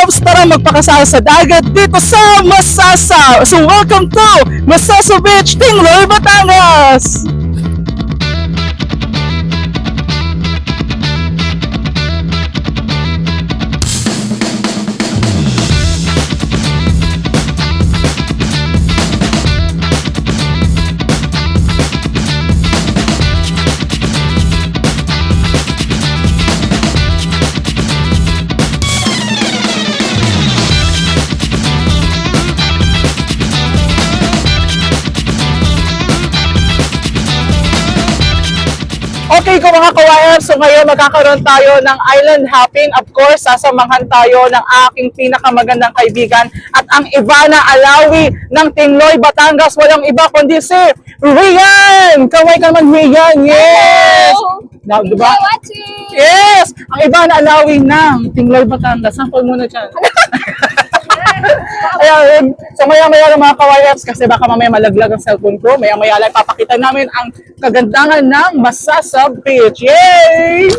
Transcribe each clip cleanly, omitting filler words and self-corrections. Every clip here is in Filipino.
Pops, tara magpakasal sa dagat dito sa Masasa. So welcome to Masasa Beach, Tingloy, Batangas. Okay ko mga kawayan, so ngayon magkakaroon tayo ng island hopping. Of course, sasamahan tayo ng aking pinakamagandang kaibigan at ang Ivana Alawi ng Tingloy, Batangas. Walang iba kundi si Rian! Kaway ka naman, Rian! Yes! Now, diba? Yes! Ang Ivana Alawi ng Tingloy, Batangas. Sample muna dyan. Ayan, so maya-maya lang mga kawayaps kasi baka mamaya malaglag ang cellphone ko. Maya-maya lang papakita namin ang kagandahan ng Masasa Beach. Yay!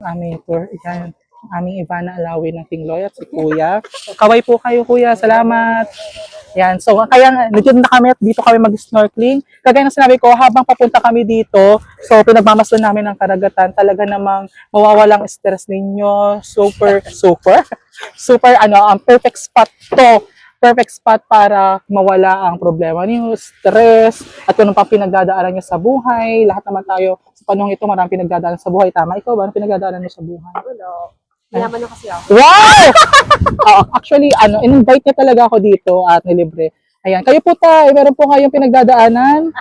Aming tour. Yan, aming Ivana Alawi ng Tingloy at si Kuya. Kaway po kayo, Kuya. Salamat. Yan. So, kaya nandito na kami at dito kami mag-snorkeling. Kagaya na sinabi ko, habang papunta kami dito, so pinagmamasdan namin ang karagatan. Talaga namang mawawalang stress ninyo. Super, perfect spot to. Perfect spot para mawala ang problema niyo, stress, at kung anong pang pinagdadaanan niyo sa buhay. Lahat naman tayo, sa panahon ito, maraming pinagdadaanan sa buhay. Tama, ikaw ba? Anong pinagdadaanan mo sa buhay? Wala. Yaman na kasi ako. Wow! Actually, in-invite niya talaga ako dito at nilibre. Ayan, kayo po tayo, meron po kayong pinagdadaanan?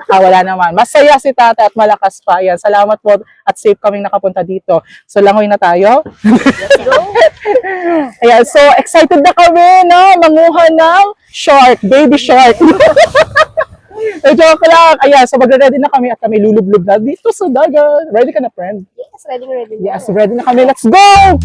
Wala naman. Masaya si Tata at malakas pa. Ayan, salamat po at safe kaming nakapunta dito. So, langoy na tayo. Let's go. Ayan, so excited na kami na manguha ng shark, baby shark. Joke lang. Ayan, so magre-ready na kami at kami lulublob na dito sa dagat. Ready ka na, friend? Yes, ready na. Yes, ready na kami. Let's go!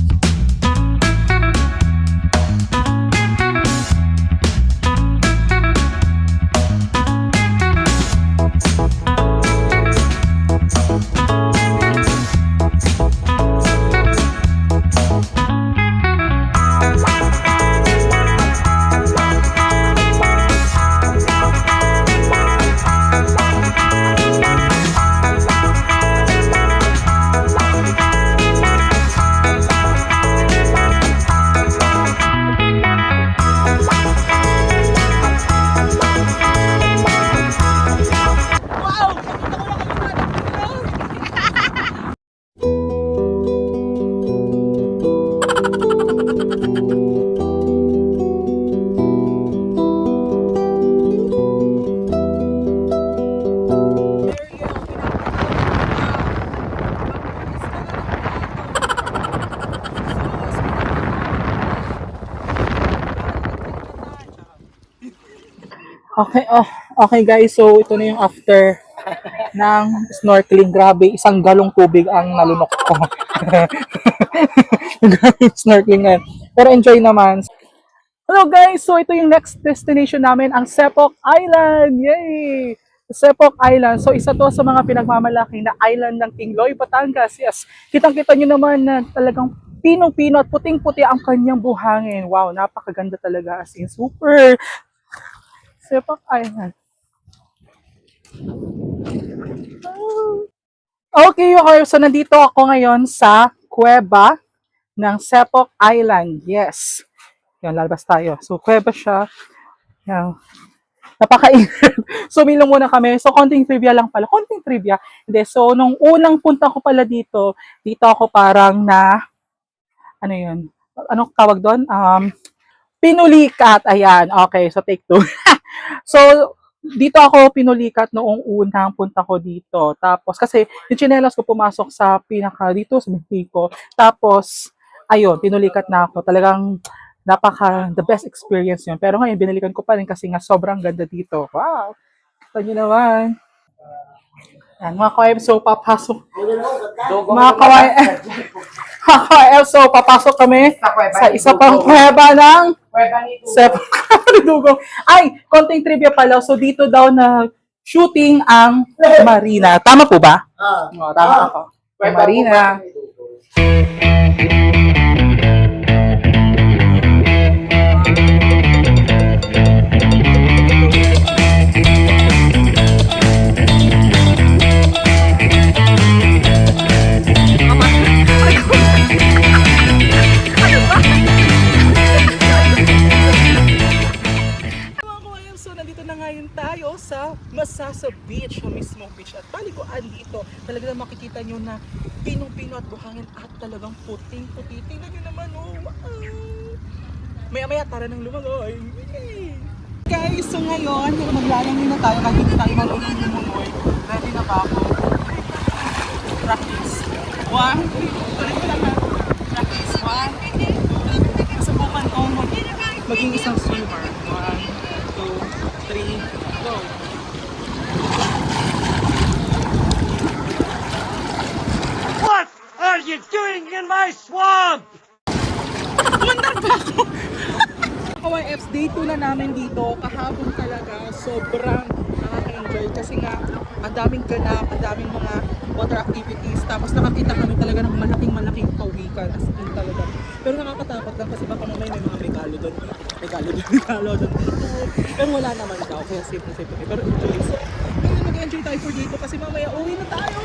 Okay guys, so ito na yung after ng snorkeling. Grabe, 1 galong tubig ang nalunok ko. Grabe snorkeling na yun. Pero enjoy naman. Hello guys, so ito yung next destination namin, ang Sepok Island. Yay! Sepok Island. So isa to sa mga pinagmamalaki na island ng Tingloy, Batangas. Yes, kitang-kita nyo naman na talagang pinong-pino at puting-puti ang kanyang buhangin. Wow, napakaganda talaga. As in, super. Sepok Island. Okay, so nandito ako ngayon sa kuweba ng Sepok Island. Yes. Yan, lalabas tayo. So, kuweba siya. Yan. napakainit. So, uminom muna kami. So, konting trivia lang pala. Konting trivia. Hindi. So, nung unang punta ko pala dito ako parang ano yun? Anong tawag doon? Pinulikat. Ayan. Okay. So, take two. So, dito ako pinulikat noong unang punta ko dito. Tapos, kasi yung tsinelas ko pumasok sa dito sa binti ko. Tapos, ayun, pinulikat na ako. Talagang the best experience yun. Pero ngayon, binalikan ko pa rin kasi nga sobrang ganda dito. Wow! Ito nyo naman. Yan, mga kawaim, so papasok. Mga kawaim, so papasok kami sa isa pang kuweba ng Dugong. Ay, konting trivia pala. So dito daw na shooting ang Marina. Tama po ba? Oo, tama ako. Ang Marina. Mga kawayan, so nandito na ngayon tayo sa Masasa Beach, sa mismong beach. At paliguan dito, talagang makikita nyo na pinong-pino at buhangin at talagang puting-puti. Tingnan nyo naman, oh, wow. Maya-maya, tara ng lumangoy. Guys, so ngayon, maglalangoy na tayo kahit hindi tayo marunong lumangoy. Ready na ba ako? Practice. 1, 2, tuloy ko lang ha. Practice. 1, subukan ko maging isang swimmer. 1, 2, 3, go! What are you doing in my swamp? KYFs, day 2 na namin dito. Kahapon talaga, sobrang nakaka-enjoy kasi nga ang daming ganap, ang daming mga water activities. Tapos nakakita kami talaga ng malaking pawikan as in talaga. Pero nakakatakot lang kasi baka mamaya may mga regalo doon dito. Pero wala naman daw, kaya safe na safe. Pero enjoy. So, mag-enjoy tayo for dito kasi mamaya uwi na tayo!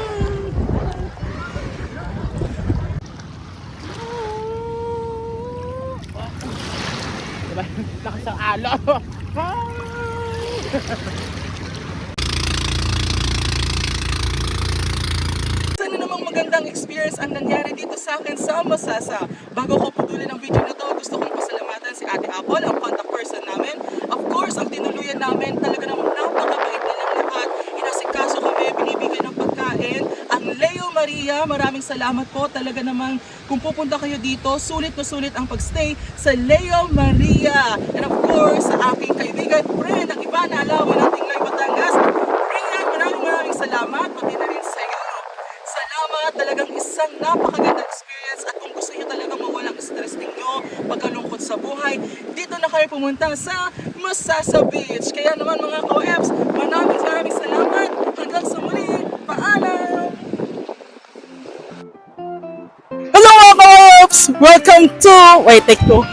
Diba? Lakas ang alo. Sana namang magandang experience ang nangyari dito sa akin sa Masasa. Bago ko putulin ang video na to, gusto kong pasalamatan si Ate Apple, ang contact person namin. Of course, ang tinuluyan namin, talaga namang napakabait nilang lahat. Inasikaso kami, binibigay ng pagkain. Ang Leo Maria, maraming salamat po. Talaga namang kung pupunta kayo dito, sulit na sulit ang pagstay sa Leo Maria. And of course, sa aking kaibigan, friend, ang iba na alawan ng Tingloy, Batangas. Rian, maraming salamat. Pati na rin sa iyo. Salamat, talagang isang napakagandang experience. At kung gusto nyo talagang mawalang stress ninyo, pagkalungkot sa buhay, dito na kayo pumunta sa Masasa Beach. Kaya naman mga ka-OFs, maraming salamat. Hanggang sa muli, paalam! Hello mga ka-OFs! Welcome to... Wait, take two.